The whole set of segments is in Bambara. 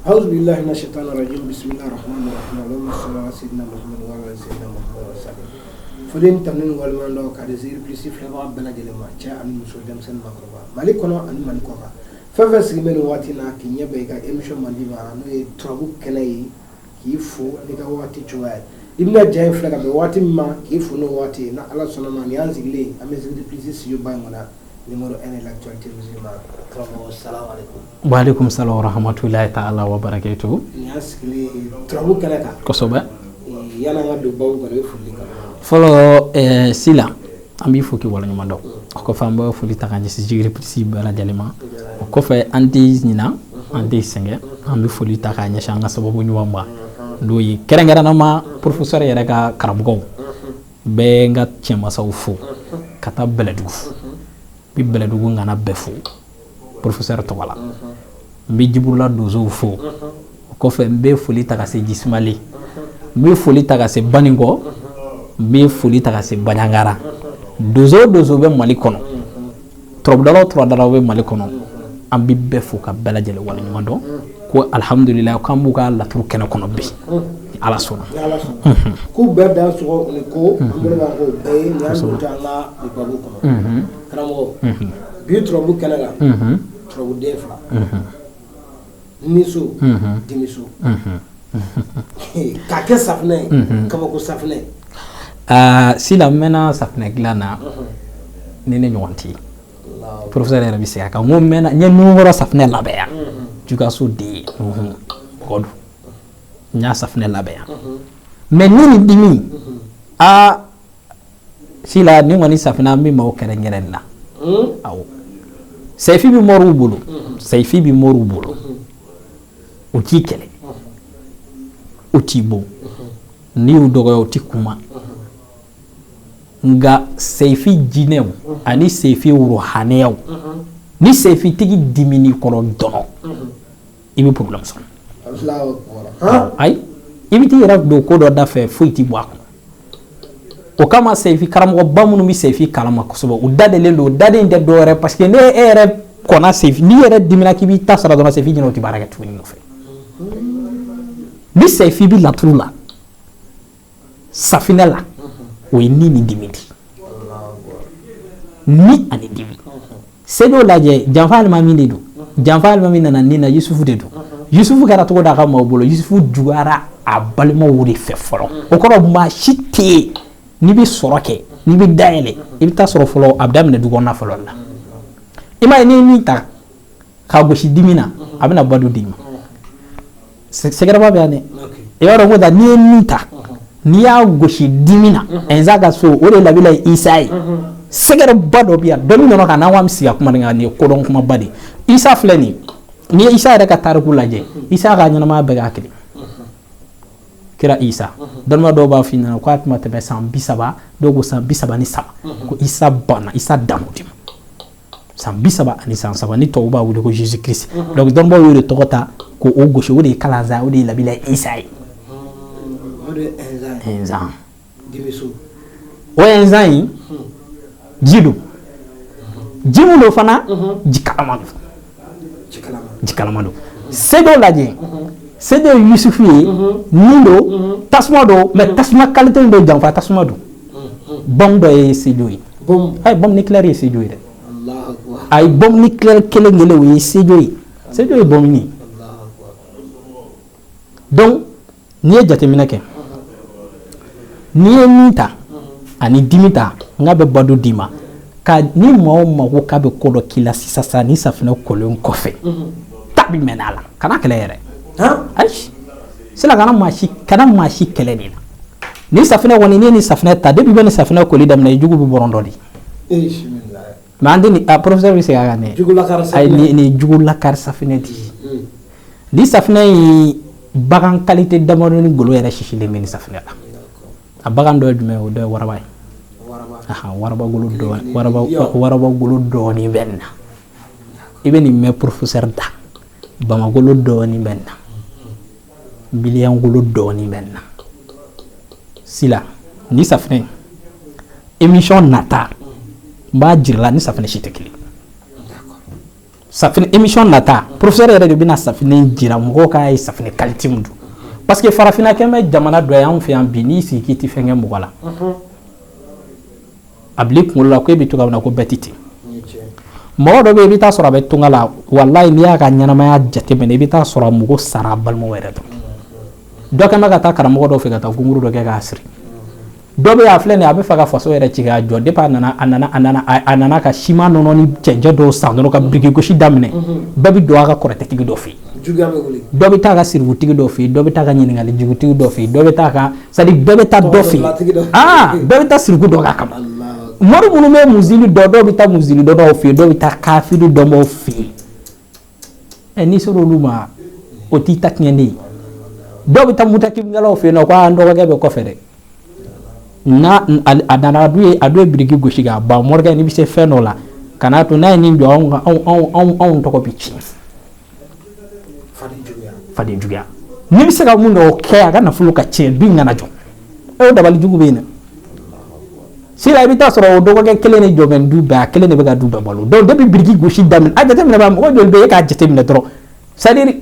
أعوذ بالله من الشيطان الرجيم بسم الله الرحمن الرحيم اللهم صل على سيدنا محمد وعلى سيدنا محمد وسلم فلين تمنين والمان لو كارزير بليسي فلما بنا جلما جاء من مسودم سن مكرما مالكنا أن مالكوها ففسر من واتنا كنيا بيجا إمشو منديما نو ترابو كناي كيفو نيجا واتي جوال إبنا جاي فلك بواتي ما كيفو نو واتي نا الله سبحانه ما نيانزي لي أمزيد بليسي سيو باي منا numéro 1 l'actualité musulmane. Assalamu alaikum. Wa alaikum salam wa rahmatullahi ta'ala wa barakatuh. Nyaskili trabu kanaka. Kosoba. Yana ngadu bawu gale fulika. Follow sila ambi foki wala nyuma do. Ko famba fuli takanje si jigri prisi bala jalema. Ko fa anti nyina anti senge ambi fuli takanje shanga sababu nyuma do yi kerengara na ma professeur yere ka karabugo. Be nga chema sa ufu kata beledu. Bibele dugu ngana befu professeur togala mbi jibrula dozo fo ko fe mbe foli taga se jismali mbe foli taga se baningo mbe foli taga se banyangara dozo be mali kono trop dalo be mali kono ambi befu ka bela jele wala nyumando ko alhamdulillah kambu ka la turu kene kono bi ala sona ku beda so ko ngona ko be nyandu tanga di babu kono karamo bi trobu kanaga trobu defla niso dimiso ka ke safne kama ko safne sila mena safne glana nene nyonti professeur era bisika ka mo mena nya numero safne labeya juga so di godu nya safne labeya mais nini dimi sila ni wani safna mi ma o kere ngeren la aw sayfi bi moru bulu o ti kele o ti bo ni u dogo o ti kuma nga sayfi jinew ani sayfi ruhanew ni sayfi tigi dimini kono dono ibi problem son ay ibi ti rap do ko do da fe fuiti bo akko o kama sayfi karamo bamunu mi sayfi kalama kosobo o dadele lo dade inde dore parce que ne ere kona sayfi ni ere dimina ki bi tasara dona sayfi jino ti baraka tu ni fe bi sayfi bi la trula safinela o ni dimidi ni ani dimi sedo laje janfal mamine do janfal mamine na nina yusufu de do yusufu gara to da kama bolo yusufu juara abalma wuri fe folo o ko ma shiti ni bi soroke ni bi daele ibi ta soro folo abdamne du gonna folo la ima ni ta ka go shi dimina abina badu dimi segara ba bane e waro mo da ni ta ni ya go shi dimina enzaga so o le labila isai segara bado biya domi no kana wam siya kuma ni ko don kuma badi isa fleni ni isa da ka tarku laje isa ga nyana ma be ga kidi kira isa donma do ba fina ko atma tebe sam bisaba dogo sam bisaba ni sama ko isa bana isa damudim sam bisaba ani sam saba ni to ba wuli ko Jesus Christ donc donbo yore to kota ko o gosho wuri kala za wuri labila isa enzan dimiso o enzan jidu jimu do fana jikalamado sedo laje sedo yusufu nindo tasma do mais tasma qualité do janfa tasma do bom do e sedo yi ay bom nucléaire e sedo yi Allah akbar ay bom nucléaire kele ngele wi sedo yi bom ni Allah akbar donc ni jate minake ni nita ani dimita ngabe badu dima ka ni mo ko ka be kodo kila sisa ni safina kolon kofe tabi menala kana kele yere ay sila kana mashi kele ni safina woni ni safina ta debi ben safina ko lidam na jugu bi borondo di bismillah ma andi ni professeur bi se ga ne jugu la kar safina ay ni jugu la kar safina di safina yi bagan qualité damoro ni golo yere shishi le mini safina la a bagan do me do warabay waraba golo do ni benna ibeni me professeur da bama golo do ni benna bilian golo do ni benna sila ni safne émission nata ba jirla ni safne chitekli safinɛ émission nata professeur yɛrɛ de bɛna safinɛ jira mɔgɔw k'a ye safinɛ qualité mun don parce que farafinna kɛ bɛ jamana dɔ ye anw fɛ yan bi n'i sigi k'i ti fɛn kɛ mɔgɔ la a bil'i kunkolo la ko e bɛ to ka na ko bɛɛ ti ten mɔgɔ dɔ bɛ yen i bɛ taa sɔrɔ a bɛ tunga la walayi n'i y'a ka ɲɛnamaya jateminɛ i bɛ taa sɔrɔ a mɔgɔ sara a balimaw yɛrɛ dɔn dɔ kɛn bɛ ka taa karamɔgɔ dɔ fɛ ka taa gunguru dɔ kɛ k'a siri dɔ bɛ yen a filɛ nin ye a bɛ fɛ ka faso yɛrɛ ci k'a jɔ depuis a nana ka siman nɔnɔ ni cɛncɛn dɔw san dɔrɔn ka biriki gosi daminɛ bɛɛ bɛ don a ka kɔrɔtɛtigi dɔ fɛ yen dɔ bɛ taa a ka siributigi dɔ fɛ yen dɔ bɛ taa a ka ɲininkali jugutigi dɔ fɛ yen dɔ bɛ taa a ka c'est à dire bɛɛ bɛ taa dɔ fɛ yen bɛɛ bɛ taa siriku dɔ k'a kama mɔri minnu bɛ muzili dɔ dɔw bɛ taa muzili dɔ dɔw fɛ yen dɔw bɛ taa kafiri dɔnbaw fɛ yen n'i sera olu ma o t'i ta tiɲɛni ye dɔw bɛ taa mutakibikɛlaw fɛ yen nɔ ko n dɔgɔkɛ bɛ kɔfɛ dɛ n'a a nana a dun ye biriki gosi k'a ban morikɛ n'i bɛ se fɛn dɔ la ka n'a to n'a ye nin jɔ anw tɔgɔ bɛ tiɲɛ faden juguya n'i bɛ se ka mun dɔw kɛ a ka nafolo ka tiɲɛ du in kana jɔ o dabali jugu bɛ yen dɛ sila i bɛ taa sɔrɔ o dɔgɔkɛ kelen de jɔ bɛ du bɛɛ a kelen de bɛ ka du bɛɛ balo donc depuis biriki gosi daminɛ a jateminɛ ba mɔgɔ joli bɛ yen e k'a jateminɛ dɔrɔn c'est à dire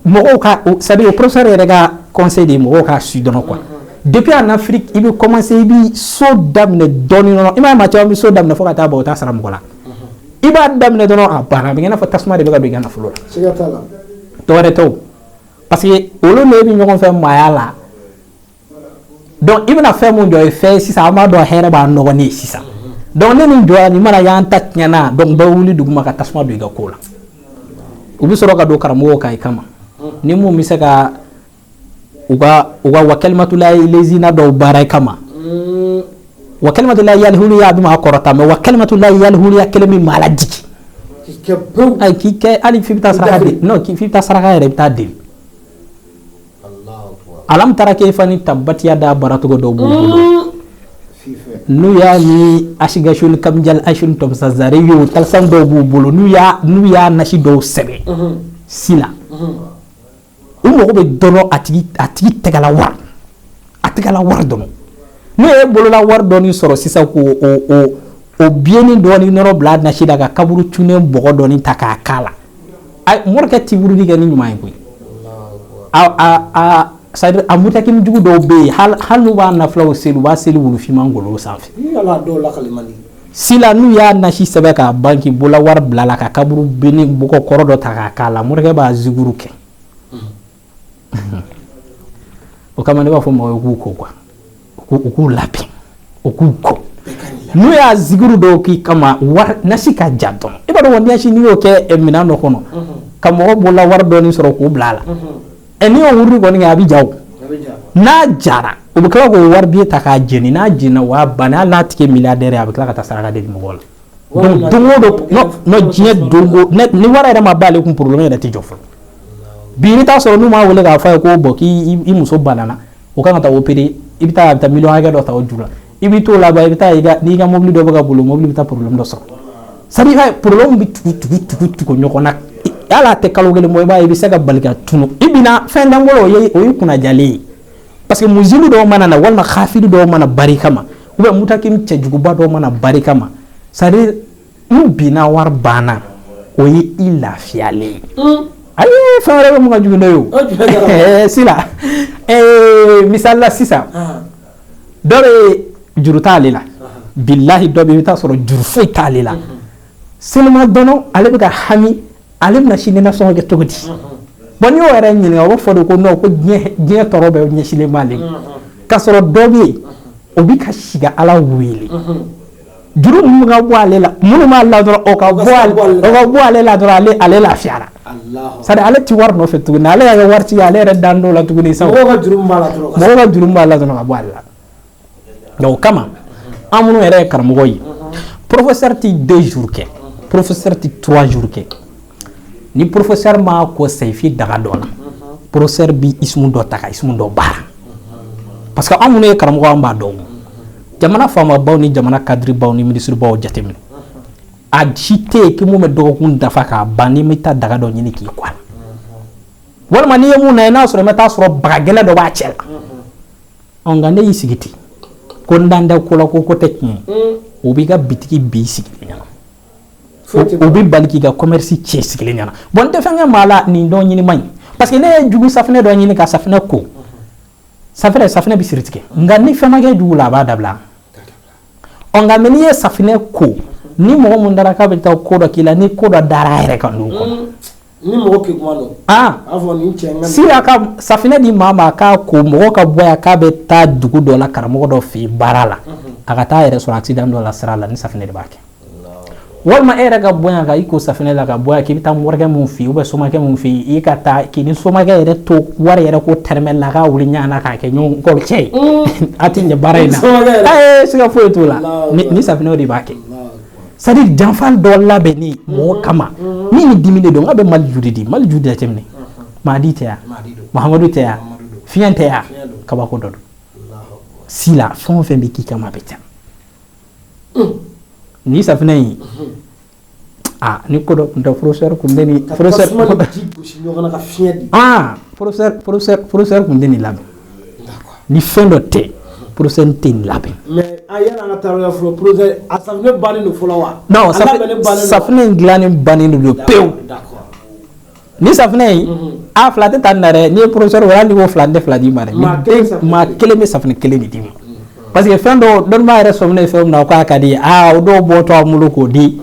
mɔgɔw ka c'est à dire o professeur yɛrɛ ka conseil de ye mɔgɔw k'a su dɔrɔn quoi depuis en Afrique i bɛ commencer i bɛ so daminɛ dɔɔnin dɔrɔn i m'a ye maa caman bɛ so daminɛ fo ka taa ban o t'a sara mɔgɔ la i b'a daminɛ dɔrɔn a banna a bɛ kɛ i n'a fɔ tasuma de bɛ ka don i ka nafolo la dɔwɛrɛ tɛ o parce que olu de bɛ ɲɔgɔn fɛ maaya la donc i bɛna fɛn mun jɔ i fɛ sisan an b'a dɔn hɛrɛ b'a nɔgɔ ne ye sisan donc ne nin jɔra nin mana y'an ta tiɲɛna donc bɛɛ wuli duguma ka tasuma don i ka ko la u bɛ sɔrɔ ka don karamɔgɔw kan i kama ni mun bɛ se ka u ka wa kalimatulahi lezina dɔw baara i kama wa kalimatulahi yalihuliya a bɛ maa kɔrɔta mais wa kalimatulahi yalihuliya kelen bɛ maa lajigi ayi k'i kɛ hali f'i bɛ taa saraka de non f'i bɛ taa saraka yɛrɛ i bɛ taa deli alam tara kayfa ni tabbat yada baratogo dɔw b'u bolo n'u y'a ni asigashul kamjal ashun tom sazare yo talsan dɔw b'u bolo n'u y'a nasi dɔw sɛbɛn sila u mago bɛ dɔrɔn a tigi tɛgɛla wari dɔrɔn n'u ye bolola wari dɔɔni sɔrɔ sisan ko o biɲɛni dɔɔni nɔrɔ bila nasi la ka kaburu cunnen bɔgɔ dɔɔni ta k'a k'a la morikɛ tɛ wurudi kɛ ni ɲuman ye koyi c'est à dire a mutakimi jugu dɔw bɛ yen hali n'u b'a nafulaw seli u b'a seli wulufinman golo sanfɛ sila n'u y'a nasi sɛbɛn k'a ban k'i bolola wari bila la ka kaburu bini bɔgɔ kɔrɔ dɔ ta k'a k'a la morikɛ b'a ziguru kɛ o kama ne b'a fɔ mɔgɔw ye k'u ko quoi u k'u labɛn u k'u ko n'u y'a ziguru dɔw k'i kama wari nasi ka ja dɔn i b'a dɔn wani nasi n'i y'o kɛ minɛn dɔ kɔnɔ ka mɔgɔ bolola wari dɔɔni sɔrɔ k'o bila a la n'i y'o wurudi kɔni kɛ a bɛ ja o n'a jara o bɛ tila k'o wari biye ta k'a jeni n'a jenina o y'a bannen hali n'a tigi ye miliyardɛri ye a bɛ tila ka taa saraka di mɔgɔw la donc don o don diɲɛ don ni wari yɛrɛ ma ban ale kun problème yɛrɛ tɛ jɔ fɔlɔ bi i bɛ taa sɔrɔ n'u m'a wele k'a fɔ a ye ko bɔn k'i muso banana o kan ka taa opérer i bɛ taa miliyɔn hakɛ dɔ ta o juru la i bɛ t'o laban i bɛ taa n'i ka mobili dɔ bɛ ka bolo mobili bɛ taa problème dɔ sɔrɔ c'est à dire problème bɛ tugu ɲɔgɔn na hali a tɛ kalo kelen bɔ i b'a ye i bɛ se ka bali ka tunu i bɛna fɛn langolo o ye kunnajalen ye parce que muzili dɔw mana na walima kafiri dɔw mana bari kama ou bien mutakim cɛjuguba dɔw mana bari kama c'est à dire n'u binna wari banna o ye i lafiyalen ye ayi fɛn wɛrɛ bɛ mun ka jugu n'o ye o sila misali la sisan dɔ bɛ juru t'ale la bilahi dɔ bɛ i bɛ taa sɔrɔ juru foyi t'ale la seulement dɔnɔ ale bɛ ka hami ale bɛna sini nasɔngɔ kɛ cogo di bon n'i y'o yɛrɛ ɲininka o b'a fɔ de ko non ko diɲɛ tɔɔrɔ bɛɛ ɲɛsinnen b'ale k'a sɔrɔ dɔ bɛ yen o bɛ ka si ka ala wele juru minnu ka bɔ ale la minnu b'a la dɔrɔn o ka bɔ ale la dɔrɔn ale lafiyara c'est à dire ale tɛ wari nɔfɛ tuguni ale y'a kɛ waritigi ale yɛrɛ dan dɔw la tuguni sa mɔgɔw ka juru min b'a la dɔrɔn ka bɔ ale la donc o kama an minnu yɛrɛ ye karamɔgɔ ye professeur tɛ 2 jours kɛ professeur tɛ 3 jours kɛ ni professeur ma ko sayifi daga dɔ la professeur bi ismu dɔ ta ka ismu dɔ baara parce que an minnu ye karamɔgɔ an b'a dɔn jamana faamabaw ni jamana kadiribaw ni minisiribaw jateminɛ a si tɛ yen k'i mun bɛ dɔgɔkun dafa k'a ban n'i ma taa daga dɔ ɲini k'i kɔ a la walima n'i ye mun na ye n'a sɔrɔ i ma taa sɔrɔ bagagɛlɛ dɔ b'a cɛ la nka ne y'i sigi ten ko n dan tɛ ko la ko tɛ tiɲɛ o b'i ka bitigi b'i sigilen ɲɛna o bɛ bali k'i ka commerce cɛ sigilen ɲɛna bon n tɛ fɛn kɛ maa la nin dɔ ɲini man ɲi parce que ne ye jugu safinɛ dɔ ɲini ka safinɛ ko safinɛ bɛ siri tigɛ nka ni fɛn ma kɛ jugu la a b'a dabila nka mɛ n'i ye safinɛ ko ni mɔgɔ mun dara k'a bɛ taa ko dɔ k'i la ni ko dɔ dara a yɛrɛ kan dugu kɔnɔ ni mɔgɔ k'i kuma dɔn a fɔ nin cɛ ŋa si a ka safinɛ di maa ma k'a ko mɔgɔ ka bɔ yan k'a bɛ taa dugu dɔ la karamɔgɔ dɔ fɛ yen baara la a ka taa yɛrɛ sɔrɔ accident dɔ la sira la ni safinɛ de b'a kɛ walima e yɛrɛ ka bɔ yan ka i ko safinɛ la ka bɔ yan k'i bɛ taa morikɛ mun fɛ yen ou bien somakɛ mun fɛ yen i ka taa k'i ni somakɛ yɛrɛ to wari yɛrɛ ko tɛrɛmɛ la k'a wuli ɲɔgɔn na k'a kɛ ɲɔgɔn kɔ cɛ a tɛ ɲɛ baara in na siga foyi t'o la ni safinɛ de b'a kɛ c'est à dire janfa dɔ labɛnni mɔgɔ kama ni ni dimi de don n ka bɛ Mali judi di Mali judi jateminɛ Mahadi tɛ yan Mahamadu tɛ yan fiɲɛ tɛ yan kabako dɔ don si la fɛn o fɛn bɛ k'i kama a bɛ taa ni safinɛ in ni ko dɔ tun tɛ professeur kun bɛ ni professeur kun tɛ nin labɛn ni fɛn dɔ tɛ professeur tɛ nin labɛn mais a yana ka taa fɔlɔ professeur a safinɛ bannen don fɔlɔ wa non safinɛ in dilannen bannen don pewu ni safinɛ in a fila tɛ taa nin na dɛ n'i ye professeur wɛrɛ hali n'i ko fila n tɛ fila d'i ma dɛ maa kelen bɛ safinɛ kelen de d'i ma parce que fɛn dɔw dɔnniba yɛrɛ sɔminɛ fɛn min na k'a ka di o dɔw bɔtɔ a bolo k'o di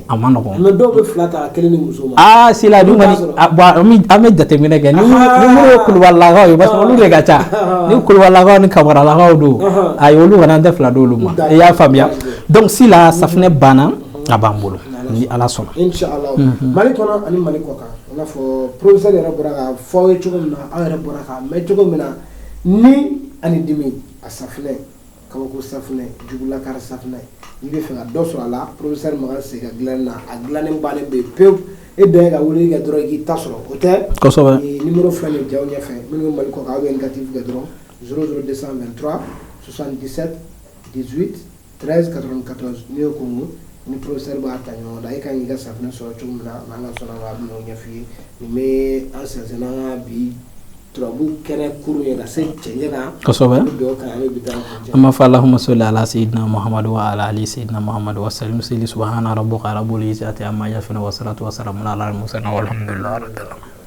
a ma nɔgɔn mais dɔw bɛ fila ta kelen ni muso ma sila dun kɔni an bɛ jateminɛ kɛ ni minnu ye Kulubalilakaw ye parce que olu de ka ca ni Kulubalilakaw ni Kamaralakaw don ayi olu kɔni an tɛ fila d'olu ma i y'a faamuya donc sila safinɛ banna a b'an bolo ni Ala sɔnna inchallah Mali kɔnɔ ani Mali kɔ kan i n'a fɔ professeur yɛrɛ bɔra ka fɔ aw ye cogo min na aw yɛrɛ bɔra ka mɛn cogo min na ni ani dimi a safinɛ kabako safinɛ jugulakari safinɛ n'i bɛ fɛ ka dɔ sɔrɔ a la professeur Makan se ka dilanni na a dilannen bannen bɛ pewu e dan ye ka wuli kɛ dɔrɔn i k'i ta sɔrɔ o tɛ kosɛbɛ numéro filɛ nin jaw ɲɛfɛ minnu bɛ Mali kɔ kan aw bɛ négatif kɛ dɔrɔn 00223 77 18 13 94 n'i y'o kunun ni professeur b'a ta ɲɔgɔn na e kan k'i ka safinɛ sɔrɔ cogo min na n'an ka sɔnna a bɛ n'o ɲɛf'i ye nin bɛ an sɛnsɛn an ka bi turabu kɛnɛ kurun ye ka se cɛncɛn na kosɛbɛ an b'a fɔ Allahumma salli ala sayyidina Muhammadu wa ala ali sayyidina Muhammadu wa sallim subhana rabbika rabbil izzati amma yasifun wa salatu wa salamun ala al mursalin walhamdulillahi rabbil alamin